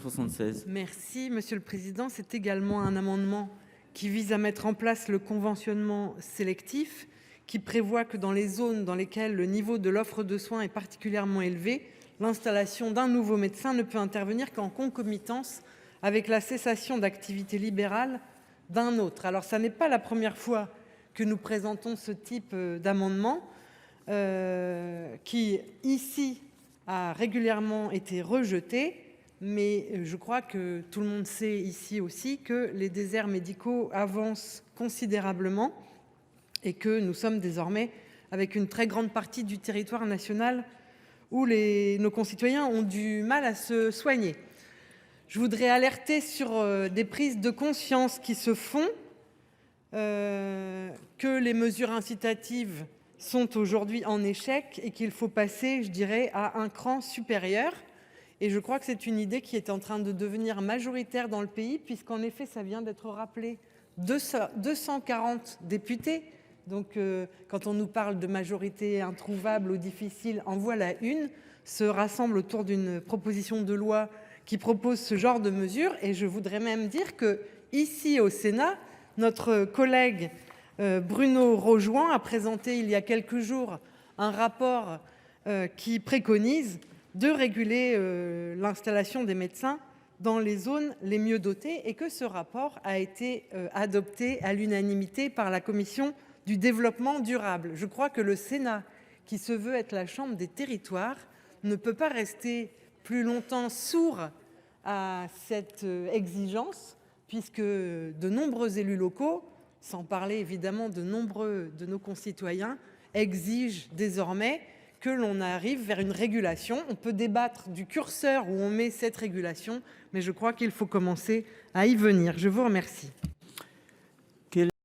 576. Merci, Monsieur le Président. C'est également un amendement qui vise à mettre en place le conventionnement sélectif, qui prévoit que dans les zones dans lesquelles le niveau de l'offre de soins est particulièrement élevé, l'installation d'un nouveau médecin ne peut intervenir qu'en concomitance avec la cessation d'activité libérale d'un autre. Alors, ça n'est pas la première fois que nous présentons ce type d'amendement, qui, ici, a régulièrement été rejeté. Mais je crois que tout le monde sait ici aussi que les déserts médicaux avancent considérablement et que nous sommes désormais avec une très grande partie du territoire national où nos concitoyens ont du mal à se soigner. Je voudrais alerter sur des prises de conscience qui se font, que les mesures incitatives sont aujourd'hui en échec et qu'il faut passer, je dirais, à un cran supérieur. Et je crois que c'est une idée qui est en train de devenir majoritaire dans le pays, puisqu'en effet, ça vient d'être rappelé, 240 députés. Donc, quand on nous parle de majorité introuvable ou difficile, en voilà une, se rassemble autour d'une proposition de loi qui propose ce genre de mesures. Et je voudrais même dire que, ici au Sénat, notre collègue Bruno Rojouan a présenté il y a quelques jours un rapport qui préconise de réguler l'installation des médecins dans les zones les mieux dotées, et que ce rapport a été adopté à l'unanimité par la commission du développement durable. Je crois que le Sénat, qui se veut être la chambre des territoires, ne peut pas rester plus longtemps sourd à cette exigence, puisque de nombreux élus locaux, sans parler évidemment de nombreux de nos concitoyens, exigent désormais que l'on arrive vers une régulation. On peut débattre du curseur où on met cette régulation, mais je crois qu'il faut commencer à y venir. Je vous remercie.